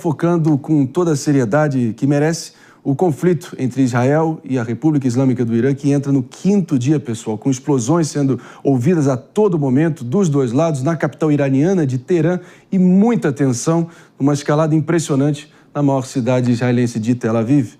focando com toda a seriedade que merece o conflito entre Israel e a República Islâmica do Irã, que entra no 5º dia, pessoal, com explosões sendo ouvidas a todo momento dos dois lados, na capital iraniana de Teherã, e muita tensão, uma escalada impressionante na maior cidade israelense de Tel Aviv.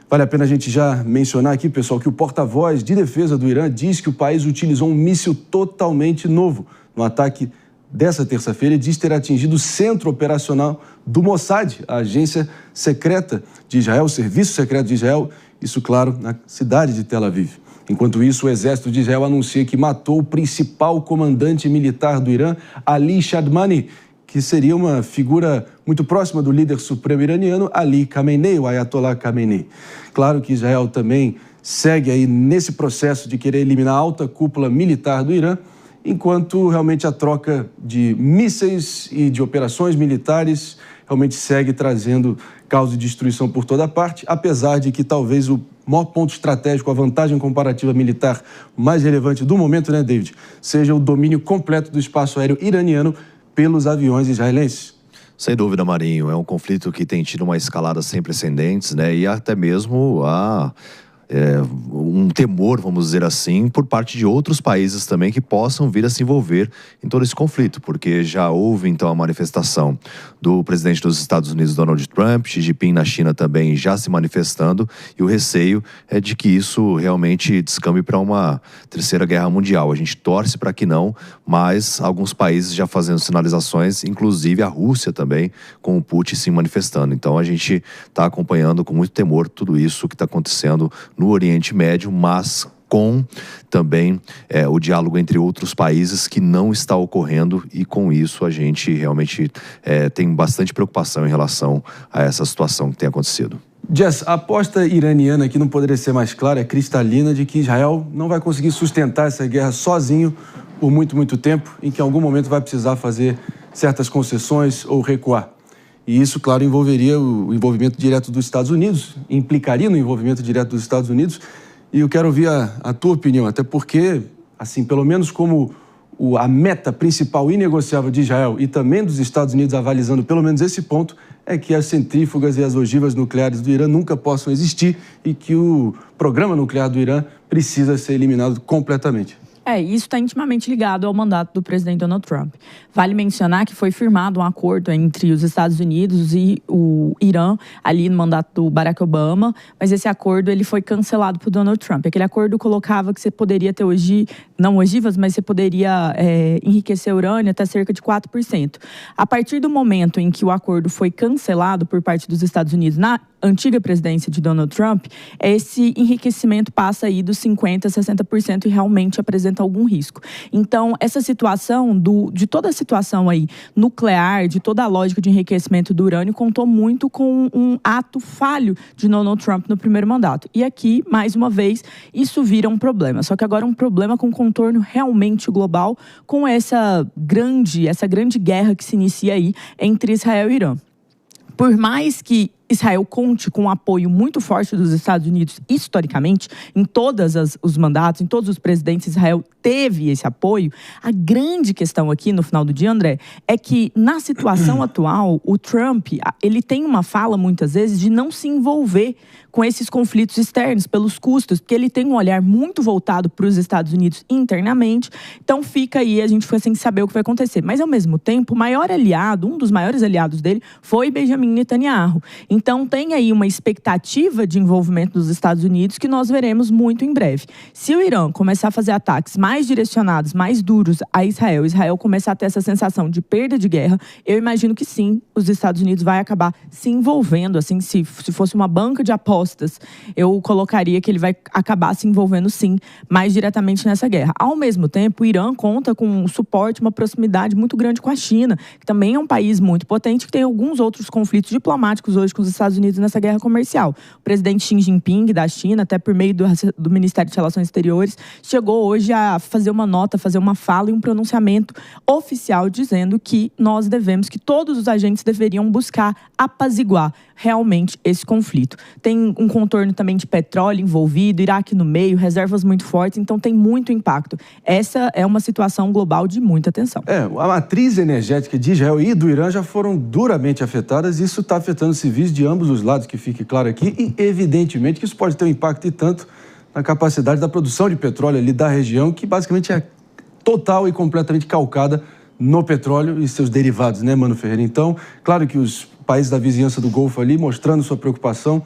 Vale a pena a gente já mencionar aqui, pessoal, que o porta-voz de defesa do Irã diz que o país utilizou um míssil totalmente novo no ataque dessa terça-feira e diz ter atingido o centro operacional do Mossad, a agência secreta de Israel, o serviço secreto de Israel, isso, claro, na cidade de Tel Aviv. Enquanto isso, o exército de Israel anuncia que matou o principal comandante militar do Irã, Ali Shadmani, que seria uma figura muito próxima do líder supremo iraniano, Ali Khamenei, o Ayatollah Khamenei. Claro que Israel também segue aí nesse processo de querer eliminar a alta cúpula militar do Irã, enquanto realmente a troca de mísseis e de operações militares realmente segue trazendo caos e destruição por toda parte, apesar de que talvez o maior ponto estratégico, a vantagem comparativa militar mais relevante do momento, né, David, seja o domínio completo do espaço aéreo iraniano pelos aviões israelenses. Sem dúvida, Marinho, é um conflito que tem tido uma escalada sem precedentes, né, e até mesmo um temor, vamos dizer assim, por parte de outros países também que possam vir a se envolver em todo esse conflito, porque já houve então a manifestação do presidente dos Estados Unidos, Donald Trump, Xi Jinping na China também já se manifestando, e o receio é de que isso realmente descambe para uma terceira guerra mundial. A gente torce para que não, mas alguns países já fazendo sinalizações, inclusive a Rússia também, com o Putin se manifestando. Então a gente está acompanhando com muito temor tudo isso que está acontecendo no Oriente Médio, mas com também o diálogo entre outros países que não está ocorrendo, e com isso a gente realmente tem bastante preocupação em relação a essa situação que tem acontecido. Jess, a aposta iraniana, que não poderia ser mais clara, é cristalina, de que Israel não vai conseguir sustentar essa guerra sozinho por muito tempo, em que em algum momento vai precisar fazer certas concessões ou recuar. E isso, claro, envolveria o envolvimento direto dos Estados Unidos, implicaria no envolvimento direto dos Estados Unidos. E eu quero ouvir a tua opinião, até porque, assim, pelo menos como a meta principal inegociável de Israel e também dos Estados Unidos avalizando pelo menos esse ponto, é que as centrífugas e as ogivas nucleares do Irã nunca possam existir e que o programa nuclear do Irã precisa ser eliminado completamente. Isso está intimamente ligado ao mandato do presidente Donald Trump. Vale mencionar que foi firmado um acordo entre os Estados Unidos e o Irã, ali no mandato do Barack Obama, mas esse acordo ele foi cancelado por Donald Trump. Aquele acordo colocava que você poderia ter não ogivas, mas você poderia enriquecer urânio até cerca de 4%. A partir do momento em que o acordo foi cancelado por parte dos Estados Unidos na antiga presidência de Donald Trump, esse enriquecimento passa aí dos 50% a 60% e realmente apresenta algum risco. Então, essa situação, de toda a situação aí nuclear, de toda a lógica de enriquecimento do urânio, contou muito com um ato falho de Donald Trump no primeiro mandato. E aqui, mais uma vez, isso vira um problema. Só que agora é um problema com contorno realmente global, com essa grande guerra que se inicia aí entre Israel e Irã. Por mais que Israel conte com um apoio muito forte dos Estados Unidos, historicamente, em todos os mandatos, em todos os presidentes, Israel teve esse apoio. A grande questão aqui, no final do dia, André, é que na situação atual, o Trump, ele tem uma fala, muitas vezes, de não se envolver com esses conflitos externos, pelos custos, porque ele tem um olhar muito voltado para os Estados Unidos internamente. Então fica aí, a gente fica sem saber o que vai acontecer. Mas, ao mesmo tempo, o maior aliado, um dos maiores aliados dele, foi Benjamin Netanyahu. Então tem aí uma expectativa de envolvimento dos Estados Unidos que nós veremos muito em breve. Se o Irã começar a fazer ataques mais direcionados, mais duros a Israel, Israel começar a ter essa sensação de perda de guerra, eu imagino que sim, os Estados Unidos vai acabar se envolvendo, assim, se fosse uma banca de apostas, eu colocaria que ele vai acabar se envolvendo sim, mais diretamente nessa guerra. Ao mesmo tempo, o Irã conta com um suporte, uma proximidade muito grande com a China, que também é um país muito potente, que tem alguns outros conflitos diplomáticos hoje com os Estados Unidos nessa guerra comercial. O presidente Xi Jinping da China, até por meio do Ministério de Relações Exteriores, chegou hoje a fazer uma nota, fazer uma fala e um pronunciamento oficial dizendo que nós devemos, que todos os agentes deveriam buscar apaziguar, realmente esse conflito. Tem um contorno também de petróleo envolvido, Iraque no meio, reservas muito fortes, então tem muito impacto. Essa é uma situação global de muita tensão. A matriz energética de Israel e do Irã já foram duramente afetadas e isso está afetando civis de ambos os lados, que fique claro aqui, e evidentemente que isso pode ter um impacto e tanto na capacidade da produção de petróleo ali da região, que basicamente é total e completamente calcada no petróleo e seus derivados, né, Mano Ferreira? Então, claro que os países da vizinhança do Golfo ali mostrando sua preocupação,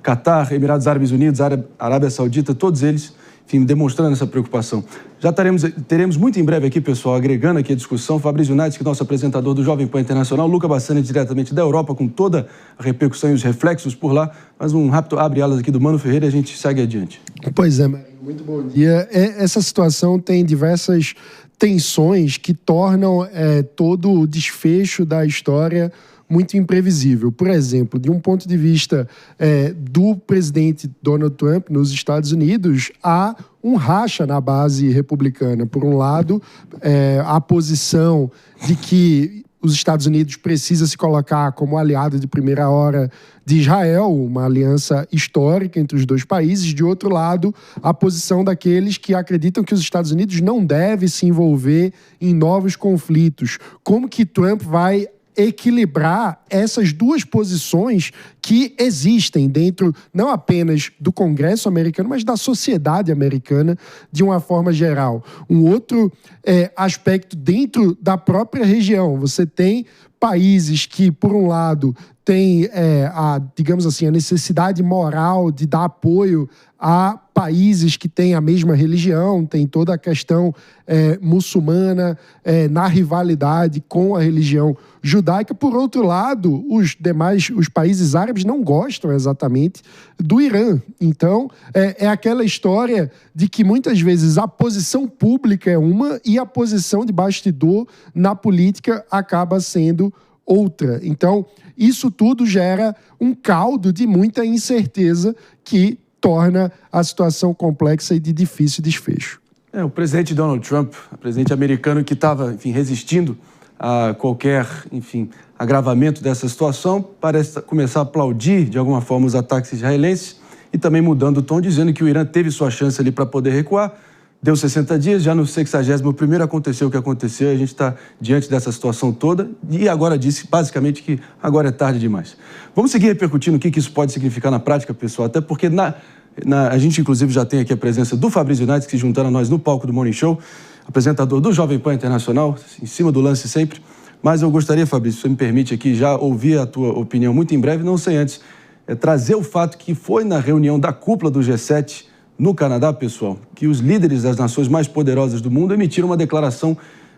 Catar, Emirados Árabes Unidos, Arábia Saudita, todos eles, enfim, demonstrando essa preocupação. Já teremos muito em breve aqui, pessoal, agregando aqui a discussão, Fabrício Natsky, nosso apresentador do Jovem Pan Internacional, Luca Bassani, diretamente da Europa, com toda a repercussão e os reflexos por lá, mas um rápido abre-alas aqui do Mano Ferreira e a gente segue adiante. Pois é, Marinho, muito bom dia. Essa situação tem diversas tensões que tornam todo o desfecho da história muito imprevisível. Por exemplo, de um ponto de vista do presidente Donald Trump nos Estados Unidos, há um racha na base republicana. Por um lado, a posição de que os Estados Unidos precisa se colocar como aliado de primeira hora de Israel, uma aliança histórica entre os dois países. De outro lado, a posição daqueles que acreditam que os Estados Unidos não devem se envolver em novos conflitos. Como que Trump vai equilibrar essas duas posições que existem dentro não apenas do Congresso americano, mas da sociedade americana de uma forma geral. Um outro aspecto dentro da própria região. Você tem países que, por um lado, têm digamos assim, a necessidade moral de dar apoio a países que têm a mesma religião, tem toda a questão muçulmana na rivalidade com a religião judaica. Por outro lado, os países árabes não gostam exatamente do Irã. Então, é aquela história de que muitas vezes a posição pública é uma e a posição de bastidor na política acaba sendo outra. Então, isso tudo gera um caldo de muita incerteza que torna a situação complexa e de difícil desfecho. O presidente Donald Trump, o presidente americano que estava, resistindo a qualquer, agravamento dessa situação, parece começar a aplaudir, de alguma forma, os ataques israelenses e também mudando o tom, dizendo que o Irã teve sua chance ali para poder recuar. Deu 60 dias, já no 61º aconteceu o que aconteceu, a gente está diante dessa situação toda e agora disse basicamente que agora é tarde demais. Vamos seguir repercutindo o que isso pode significar na prática, pessoal, até porque a gente inclusive já tem aqui a presença do Fabrício Natsky, que se juntando a nós no palco do Morning Show, apresentador do Jovem Pan Internacional, em cima do lance sempre. Mas eu gostaria, Fabrício, se você me permite aqui, já ouvir a tua opinião muito em breve, não sem antes trazer o fato que foi na reunião da cúpula do G7 no Canadá, pessoal, que os líderes das nações mais poderosas do mundo emitiram uma declaração,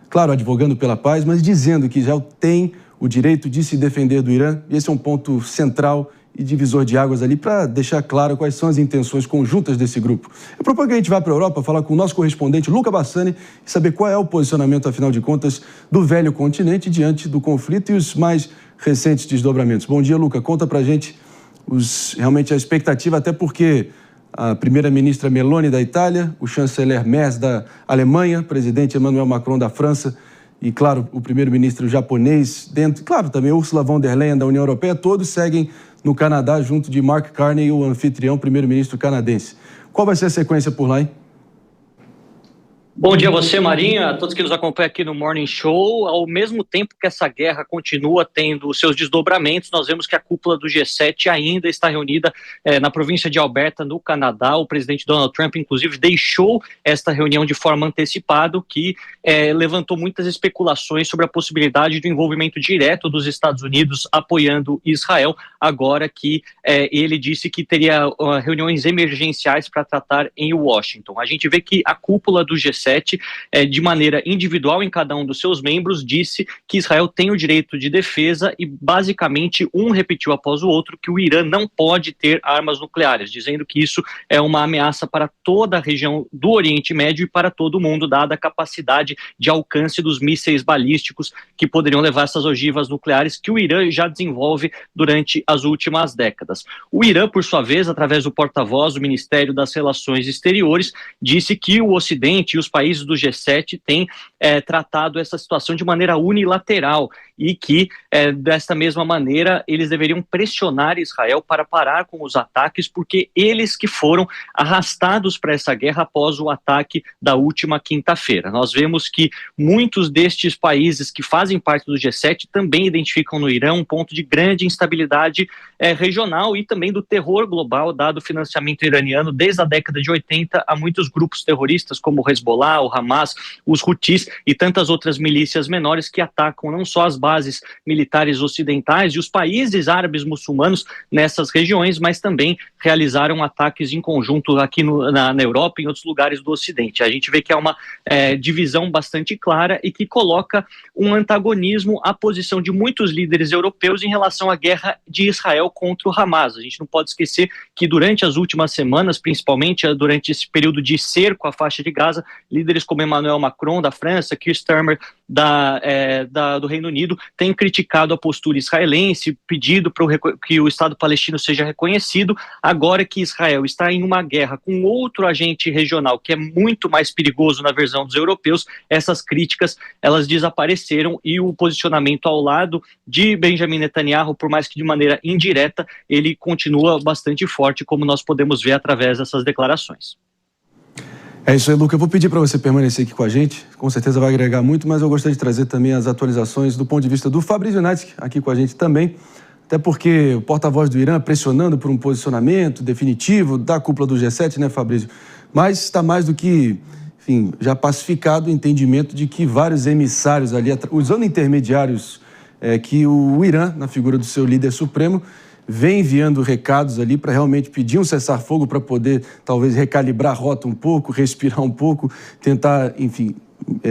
claro, advogando pela paz, mas dizendo que Israel tem o direito de se defender do Irã. E esse é um ponto central e divisor de águas ali para deixar claro quais são as intenções conjuntas desse grupo. Eu proponho que a gente vá para a Europa falar com o nosso correspondente, Luca Bassani, e saber qual é o posicionamento, afinal de contas, do velho continente diante do conflito e os mais recentes desdobramentos. Bom dia, Luca. Conta para a gente realmente a expectativa, até porque a primeira-ministra Meloni da Itália, o chanceler Merz da Alemanha, o presidente Emmanuel Macron da França e, claro, o primeiro-ministro japonês, claro, também Ursula von der Leyen da União Europeia, todos seguem no Canadá junto de Mark Carney, o anfitrião, primeiro-ministro canadense. Qual vai ser a sequência por lá, hein? Bom dia a você, Marinho, a todos que nos acompanham aqui no Morning Show. Ao mesmo tempo que essa guerra continua tendo seus desdobramentos, nós vemos que a cúpula do G7 ainda está reunida na província de Alberta, no Canadá. O presidente Donald Trump, inclusive, deixou esta reunião de forma antecipada, o que levantou muitas especulações sobre a possibilidade do envolvimento direto dos Estados Unidos apoiando Israel, agora que ele disse que teria reuniões emergenciais para tratar em Washington. A gente vê que a cúpula do G7, de maneira individual em cada um dos seus membros, disse que Israel tem o direito de defesa e basicamente um repetiu após o outro que o Irã não pode ter armas nucleares, dizendo que isso é uma ameaça para toda a região do Oriente Médio e para todo o mundo, dada a capacidade de alcance dos mísseis balísticos que poderiam levar essas ogivas nucleares que o Irã já desenvolve durante as últimas décadas. O Irã, por sua vez, através do porta-voz do Ministério das Relações Exteriores, disse que o Ocidente e os países do G7 têm tratado essa situação de maneira unilateral e que desta mesma maneira, eles deveriam pressionar Israel para parar com os ataques, porque eles que foram arrastados para essa guerra após o ataque da última quinta-feira. Nós vemos que muitos destes países que fazem parte do G7 também identificam no Irã um ponto de grande instabilidade regional e também do terror global, dado o financiamento iraniano desde a década de 80 a muitos grupos terroristas como o Hezbollah, o Hamas, os Houthis e tantas outras milícias menores que atacam não só as bases militares ocidentais e os países árabes muçulmanos nessas regiões, mas também realizaram ataques em conjunto aqui na Europa e em outros lugares do Ocidente. A gente vê que é uma divisão bastante clara e que coloca um antagonismo à posição de muitos líderes europeus em relação à guerra de Israel contra o Hamas. A gente não pode esquecer que durante as últimas semanas, principalmente durante esse período de cerco à faixa de Gaza, líderes como Emmanuel Macron da França, Keir Starmer do Reino Unido têm criticado a postura israelense, pedido que o Estado palestino seja reconhecido. Agora que Israel está em uma guerra com outro agente regional que é muito mais perigoso na visão dos europeus, essas críticas elas desapareceram e o posicionamento ao lado de Benjamin Netanyahu, por mais que de maneira indireta, ele continua bastante forte, como nós podemos ver através dessas declarações. É isso aí, Luca. Eu vou pedir para você permanecer aqui com a gente. Com certeza vai agregar muito, mas eu gostaria de trazer também as atualizações do ponto de vista do Fabrício Natsky, aqui com a gente também. Até porque o porta-voz do Irã pressionando por um posicionamento definitivo da cúpula do G7, né, Fabrício? Mas está mais do que, enfim, já pacificado o entendimento de que vários emissários ali, usando intermediários que o Irã, na figura do seu líder supremo, vem enviando recados ali para realmente pedir um cessar-fogo para poder, talvez, recalibrar a rota um pouco, respirar um pouco, tentar, enfim,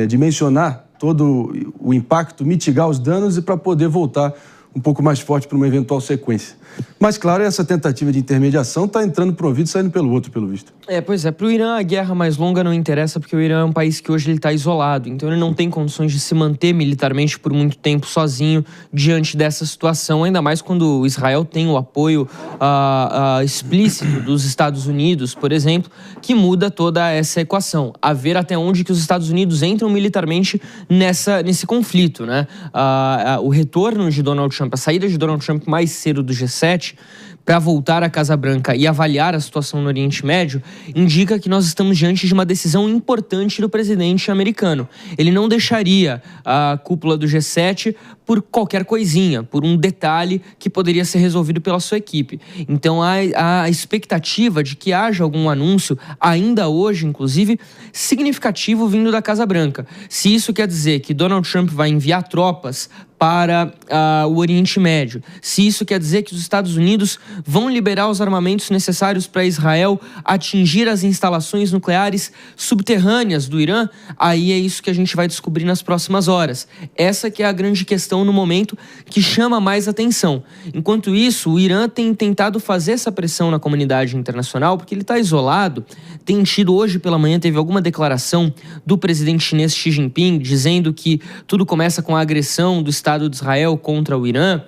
dimensionar todo o impacto, mitigar os danos e para poder voltar um pouco mais forte para uma eventual sequência. Mas, claro, essa tentativa de intermediação está entrando por um ouvido e saindo pelo outro, pelo visto. Pois é. Para o Irã, a guerra mais longa não interessa, porque o Irã é um país que hoje está isolado. Então, ele não tem condições de se manter militarmente por muito tempo sozinho diante dessa situação, ainda mais quando Israel tem o apoio explícito dos Estados Unidos, por exemplo, que muda toda essa equação. A ver até onde que os Estados Unidos entram militarmente nesse conflito, né? O retorno de Donald Trump, a saída de Donald Trump mais cedo do G7, para voltar à Casa Branca e avaliar a situação no Oriente Médio, indica que nós estamos diante de uma decisão importante do presidente americano. Ele não deixaria a cúpula do G7 por qualquer coisinha, por um detalhe que poderia ser resolvido pela sua equipe. Então, há a expectativa de que haja algum anúncio, ainda hoje, inclusive, significativo vindo da Casa Branca. Se isso quer dizer que Donald Trump vai enviar tropas para o Oriente Médio, se isso quer dizer que os Estados Unidos vão liberar os armamentos necessários para Israel atingir as instalações nucleares subterrâneas do Irã, aí é isso que a gente vai descobrir nas próximas horas. Essa que é a grande questão no momento que chama mais atenção. Enquanto isso, o Irã tem tentado fazer essa pressão na comunidade internacional, porque ele está isolado. Tem tido, hoje pela manhã, teve alguma declaração do presidente chinês Xi Jinping, dizendo que tudo começa com a agressão do Estado de Israel contra o Irã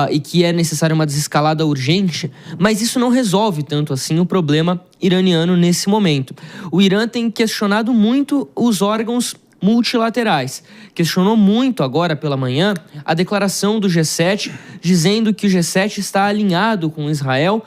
e que é necessária uma desescalada urgente, mas isso não resolve tanto assim o problema iraniano nesse momento. O Irã tem questionado muito os órgãos multilaterais. Questionou muito agora pela manhã a declaração do G7, dizendo que o G7 está alinhado com Israel,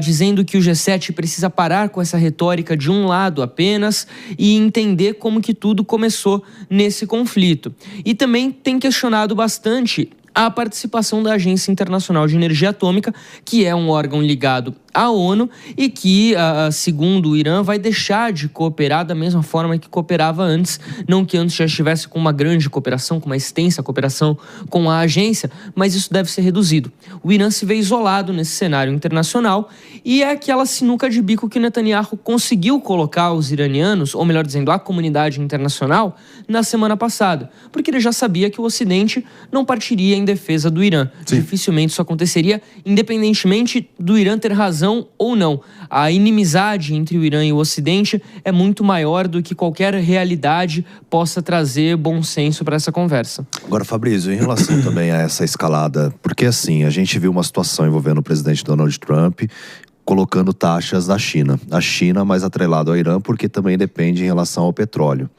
dizendo que o G7 precisa parar com essa retórica de um lado apenas e entender como que tudo começou nesse conflito. E também tem questionado bastante a participação da Agência Internacional de Energia Atômica, que é um órgão ligado à ONU e que, segundo o Irã, vai deixar de cooperar da mesma forma que cooperava antes. Não que antes já estivesse com uma grande cooperação, com uma extensa cooperação com a agência, mas isso deve ser reduzido. O Irã se vê isolado nesse cenário internacional e é aquela sinuca de bico que Netanyahu conseguiu colocar os iranianos, ou melhor dizendo, a comunidade internacional, na semana passada, porque ele já sabia que o Ocidente não partiria em defesa do Irã. Sim. Dificilmente isso aconteceria, independentemente do Irã ter razão ou não. A inimizade entre o Irã e o Ocidente é muito maior do que qualquer realidade possa trazer bom senso para essa conversa. Agora, Fabrício, em relação também a essa escalada, porque assim, a gente viu uma situação envolvendo o presidente Donald Trump colocando taxas da China. A China mais atrelada ao Irã, porque também depende em relação ao petróleo.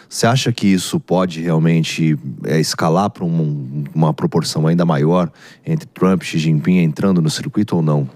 Você acha que isso pode realmente escalar para uma proporção ainda maior entre Trump e Xi Jinping entrando no circuito ou não?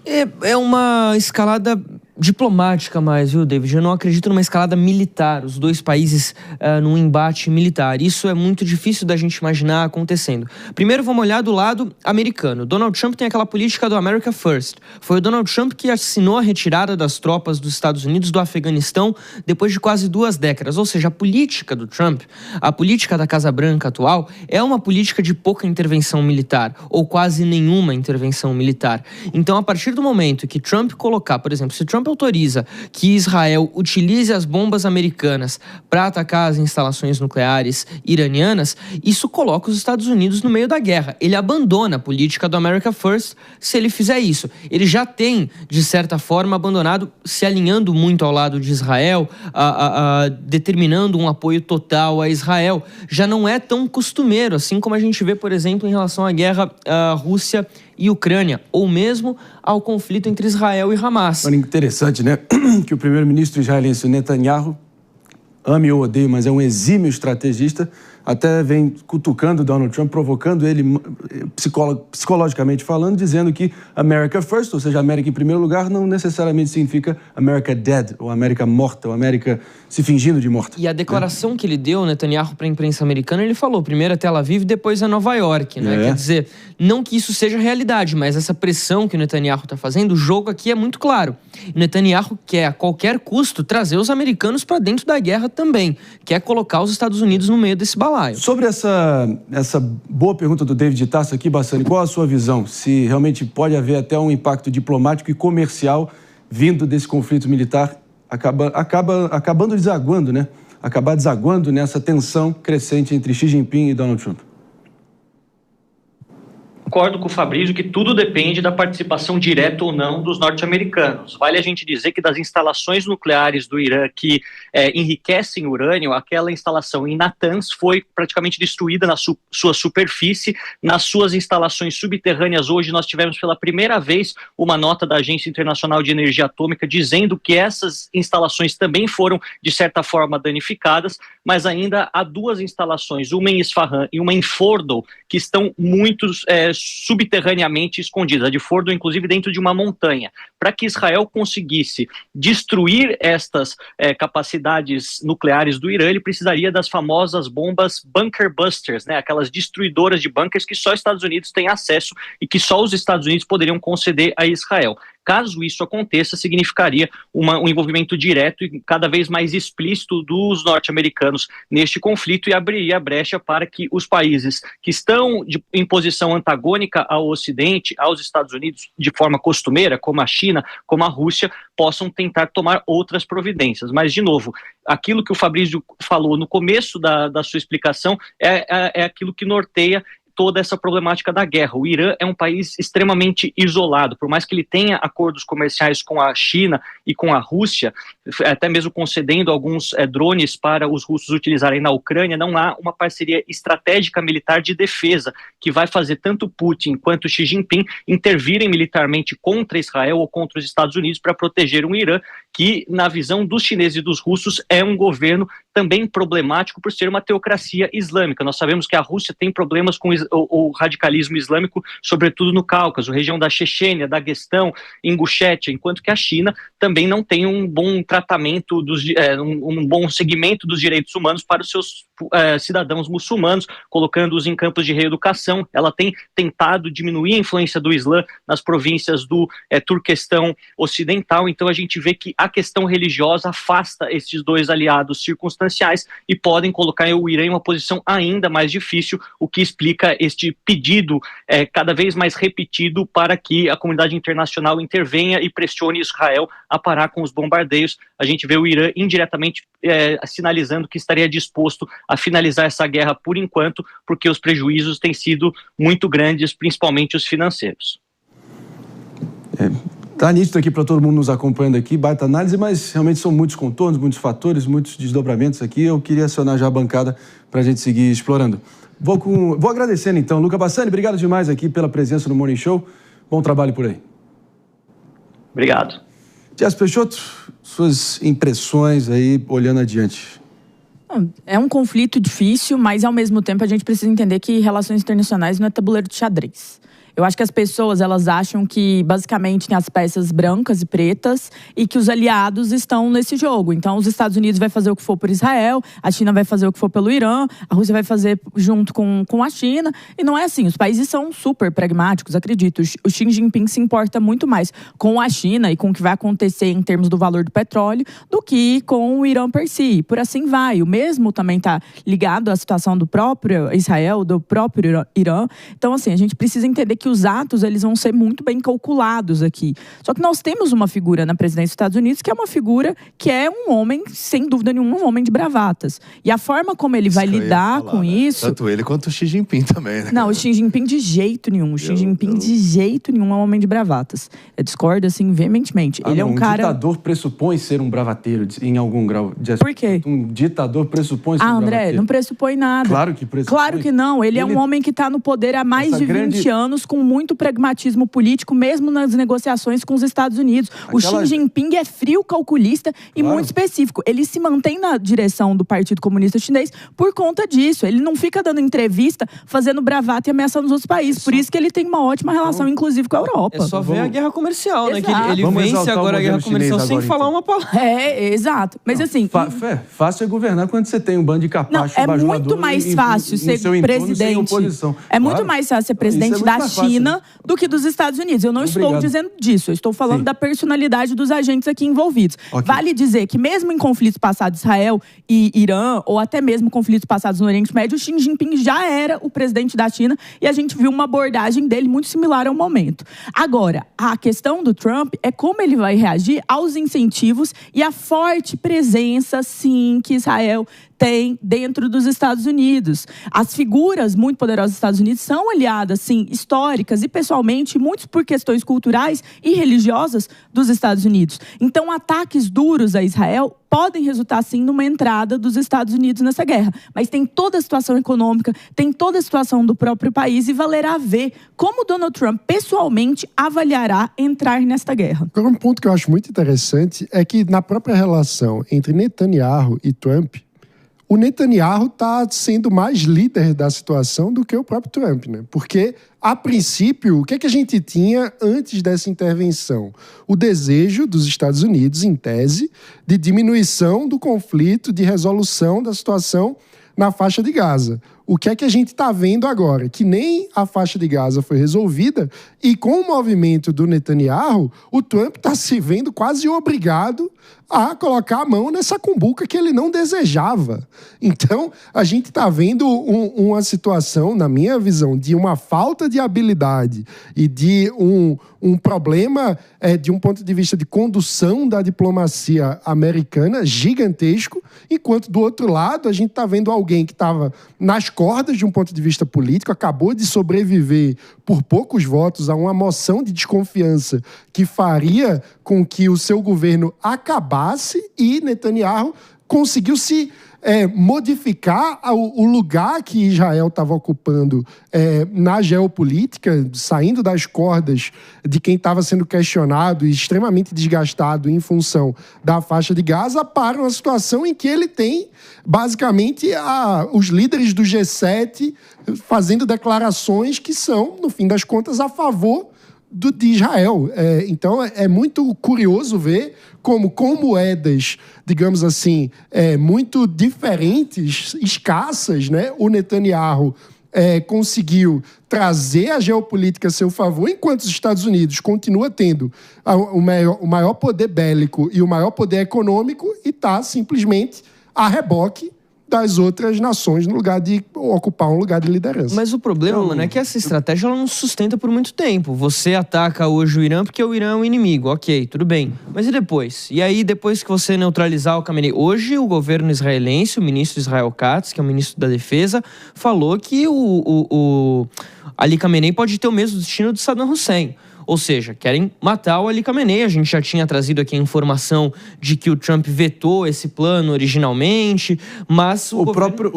É uma escalada diplomática mais, viu, David? Eu não acredito numa escalada militar, os dois países num embate militar. Isso é muito difícil da gente imaginar acontecendo. Primeiro, vamos olhar do lado americano. Donald Trump tem aquela política do America First. Foi o Donald Trump que assinou a retirada das tropas dos Estados Unidos do Afeganistão depois de quase 2 décadas. Ou seja, a política do Trump, a política da Casa Branca atual, é uma política de pouca intervenção militar, ou quase nenhuma intervenção militar. Então, a partir do momento que Trump colocar, por exemplo, se Trump autoriza que Israel utilize as bombas americanas para atacar as instalações nucleares iranianas, isso coloca os Estados Unidos no meio da guerra. Ele abandona a política do America First se ele fizer isso. Ele já tem, de certa forma, abandonado, se alinhando muito ao lado de Israel, determinando um apoio total a Israel. Já não é tão costumeiro, assim como a gente vê, por exemplo, em relação à guerra Rússia e Ucrânia, ou mesmo ao conflito entre Israel e Hamas. Olha, interessante, né? Que o primeiro-ministro israelense Netanyahu, ame ou odeie, mas é um exímio estrategista, até vem cutucando Donald Trump, provocando ele psicologicamente falando, dizendo que America First, ou seja, América em primeiro lugar, não necessariamente significa America Dead, ou América morta, ou América se fingindo de morta. E a declaração que ele deu, Netanyahu, para a imprensa americana, ele falou primeiro a Tel Aviv, depois a Nova York, né? Quer dizer, não que isso seja realidade, mas essa pressão que o Netanyahu está fazendo, o jogo aqui é muito claro. O Netanyahu quer, a qualquer custo, trazer os americanos para dentro da guerra também. Quer colocar os Estados Unidos no meio desse balaio. Sobre essa boa pergunta do David Tasso aqui, Bassani, qual a sua visão? Se realmente pode haver até um impacto diplomático e comercial vindo desse conflito militar, acabando desaguando, né? Acabar desaguando nessa tensão crescente entre Xi Jinping e Donald Trump. Concordo com o Fabrício que tudo depende da participação direta ou não dos norte-americanos. Vale a gente dizer que das instalações nucleares do Irã que enriquecem urânio, aquela instalação em Natanz foi praticamente destruída na sua superfície. Nas suas instalações subterrâneas, hoje nós tivemos pela primeira vez uma nota da Agência Internacional de Energia Atômica dizendo que essas instalações também foram, de certa forma, danificadas, mas ainda há 2 instalações, uma em Isfahan e uma em Fordow, que estão muito subterraneamente escondidas, a de Fordow, inclusive, dentro de uma montanha. Para que Israel conseguisse destruir estas capacidades nucleares do Irã, ele precisaria das famosas bombas bunker busters, né? Aquelas destruidoras de bunkers que só os Estados Unidos têm acesso e que só os Estados Unidos poderiam conceder a Israel. Caso isso aconteça, significaria um envolvimento direto e cada vez mais explícito dos norte-americanos neste conflito e abriria a brecha para que os países que estão em posição antagônica ao Ocidente, aos Estados Unidos, de forma costumeira, como a China, como a Rússia, possam tentar tomar outras providências. Mas, de novo, aquilo que o Fabrício falou no começo da sua explicação é aquilo que norteia toda essa problemática da guerra. O Irã é um país extremamente isolado, por mais que ele tenha acordos comerciais com a China e com a Rússia, até mesmo concedendo alguns drones para os russos utilizarem na Ucrânia, não há uma parceria estratégica militar de defesa que vai fazer tanto Putin quanto Xi Jinping intervirem militarmente contra Israel ou contra os Estados Unidos para proteger um Irã que, na visão dos chineses e dos russos, é um governo também problemático por ser uma teocracia islâmica. Nós sabemos que a Rússia tem problemas com o radicalismo islâmico, sobretudo no Cáucaso, região da Chechênia, Daguestão, Ingushétia, enquanto que a China também não tem um bom tratamento, um bom segmento dos direitos humanos para os seus cidadãos muçulmanos, colocando-os em campos de reeducação. Ela tem tentado diminuir a influência do Islã nas províncias do Turquestão Ocidental, então a gente vê que a questão religiosa afasta esses dois aliados circunstanciais e podem colocar o Irã em uma posição ainda mais difícil, o que explica este pedido cada vez mais repetido para que a comunidade internacional intervenha e pressione Israel a parar com os bombardeios. A gente vê o Irã indiretamente sinalizando que estaria disposto a finalizar essa guerra por enquanto, porque os prejuízos têm sido muito grandes, principalmente os financeiros. Tá nítido aqui para todo mundo nos acompanhando aqui, baita análise, mas realmente são muitos contornos, muitos fatores, muitos desdobramentos aqui. Eu queria acionar já a bancada para a gente seguir explorando. Vou agradecendo então. Luca Bassani, obrigado demais aqui pela presença no Morning Show. Bom trabalho por aí. Obrigado. Tiago Peixoto, suas impressões aí olhando adiante. É um conflito difícil, mas ao mesmo tempo a gente precisa entender que relações internacionais não é tabuleiro de xadrez. Eu acho que as pessoas, elas acham que basicamente tem as peças brancas e pretas e que os aliados estão nesse jogo. Então, os Estados Unidos vai fazer o que for por Israel, a China vai fazer o que for pelo Irã, a Rússia vai fazer junto com a China. E não é assim, os países são super pragmáticos, acredito. O Xi Jinping se importa muito mais com a China e com o que vai acontecer em termos do valor do petróleo do que com o Irã per si. Por assim vai. O mesmo também está ligado à situação do próprio Israel, do próprio Irã. Então, assim, a gente precisa entender que os atos, eles vão ser muito bem calculados aqui. Só que nós temos uma figura na presidência dos Estados Unidos que é uma figura que é um homem, sem dúvida nenhuma, um homem de bravatas. E a forma como ele vai lidar com isso... Tanto ele quanto o Xi Jinping também, né? Não, o Xi Jinping de jeito nenhum. O Xi Jinping de jeito nenhum é um homem de bravatas. Eu discordo, assim, veementemente. Ele é um cara... Um ditador pressupõe ser um bravateiro, em algum grau. Por quê? Um ditador pressupõe ser um bravateiro. André, não pressupõe nada. Claro que pressupõe. Claro que não. Ele é um homem que está no poder há mais de 20 anos, com muito pragmatismo político, mesmo nas negociações com os Estados Unidos. O Xi Jinping é frio, calculista e muito específico. Ele se mantém na direção do Partido Comunista Chinês por conta disso. Ele não fica dando entrevista, fazendo bravata e ameaçando os outros países. Por isso que ele tem uma ótima relação, inclusive, com a Europa. É só ver a guerra comercial, né? Que ele Vamos vence agora a guerra comercial sem falar uma palavra. Exato. Mas assim... Fácil é governar quando você tem um bando de capacho bajulador. É muito mais fácil ser presidente. É muito mais fácil ser presidente da China do que dos Estados Unidos. Eu não estou dizendo disso. Eu estou falando da personalidade dos agentes aqui envolvidos. Vale dizer que mesmo em conflitos passados, Israel e Irã, ou até mesmo conflitos passados no Oriente Médio, o Xi Jinping já era o presidente da China e a gente viu uma abordagem dele muito similar ao momento. Agora, a questão do Trump é como ele vai reagir aos incentivos e à forte presença, sim, que Israel tem dentro dos Estados Unidos. As figuras muito poderosas dos Estados Unidos são aliadas, sim, históricas e pessoalmente, muitos por questões culturais e religiosas dos Estados Unidos. Então, ataques duros a Israel podem resultar, sim, numa entrada dos Estados Unidos nessa guerra. Mas tem toda a situação econômica, tem toda a situação do próprio país e valerá ver como Donald Trump, pessoalmente, avaliará entrar nesta guerra. Agora, um ponto que eu acho muito interessante é que na própria relação entre Netanyahu e Trump, o Netanyahu está sendo mais líder da situação do que o próprio Trump, né? Porque, a princípio, o que a gente tinha antes dessa intervenção? O desejo dos Estados Unidos, em tese, de diminuição do conflito, de resolução da situação na faixa de Gaza. O que é que a gente está vendo agora? Que nem a faixa de Gaza foi resolvida e com o movimento do Netanyahu, o Trump está se vendo quase obrigado a colocar a mão nessa cumbuca que ele não desejava. Então, a gente está vendo uma situação, na minha visão, de uma falta de habilidade e de um problema, de um ponto de vista de condução da diplomacia americana gigantesco, enquanto do outro lado a gente está vendo alguém que estava nas cordas de um ponto de vista político, acabou de sobreviver por poucos votos a uma moção de desconfiança que faria com que o seu governo acabasse e Netanyahu conseguiu se modificar o lugar que Israel estava ocupando na geopolítica, saindo das cordas de quem estava sendo questionado e extremamente desgastado em função da faixa de Gaza, para uma situação em que ele tem, basicamente, os líderes do G7 fazendo declarações que são, no fim das contas, a favor de Israel. Então, é muito curioso ver como com moedas, digamos assim, muito diferentes, escassas, né? O Netanyahu conseguiu trazer a geopolítica a seu favor, enquanto os Estados Unidos continua tendo o maior poder bélico e o maior poder econômico e está simplesmente a reboque das outras nações no lugar de ocupar um lugar de liderança. Mas o problema, mano, é que essa estratégia ela não se sustenta por muito tempo. Você ataca hoje o Irã porque o Irã é um inimigo, ok, tudo bem. Mas e depois? E aí, depois que você neutralizar o Khamenei? Hoje, o governo israelense, o ministro Israel Katz, que é o ministro da Defesa, falou que o Ali Khamenei pode ter o mesmo destino do Saddam Hussein. Ou seja, querem matar o Ali Khamenei. A gente já tinha trazido aqui a informação de que o Trump vetou esse plano originalmente, mas o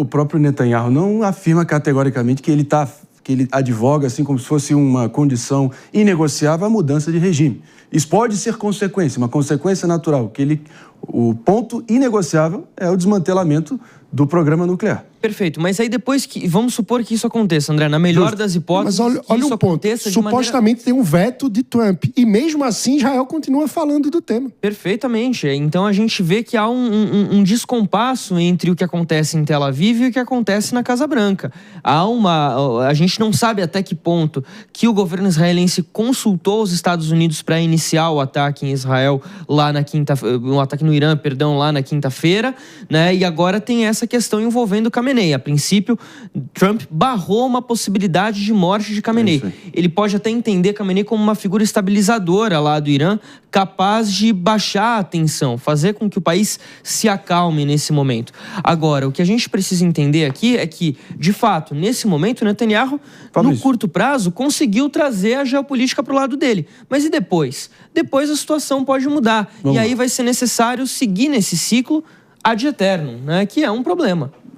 próprio Netanyahu não afirma categoricamente que ele advoga, assim como se fosse uma condição inegociável, a mudança de regime. Isso pode ser consequência, uma consequência natural, que ele O ponto inegociável é o desmantelamento do programa nuclear. Perfeito, mas aí depois que... Vamos supor que isso aconteça, André, na melhor das hipóteses... Mas olha um ponto, supostamente tem um veto de Trump, e mesmo assim Israel continua falando do tema. Perfeitamente, então a gente vê que há um descompasso entre o que acontece em Tel Aviv e o que acontece na Casa Branca. A gente não sabe até que ponto que o governo israelense consultou os Estados Unidos para iniciar o ataque em Israel lá na o ataque no Irã, perdão, lá na quinta-feira, né? E agora tem essa questão envolvendo Khamenei. A princípio, Trump barrou uma possibilidade de morte de Khamenei. Ele pode até entender Khamenei como uma figura estabilizadora lá do Irã, capaz de baixar a tensão, fazer com que o país se acalme nesse momento. Agora, o que a gente precisa entender aqui é que, de fato, nesse momento, Netanyahu, no curto prazo, conseguiu trazer a geopolítica para o lado dele. Mas e depois? Depois a situação pode mudar. E aí vai ser necessário seguir nesse ciclo ad eternum, né? Que é um problema.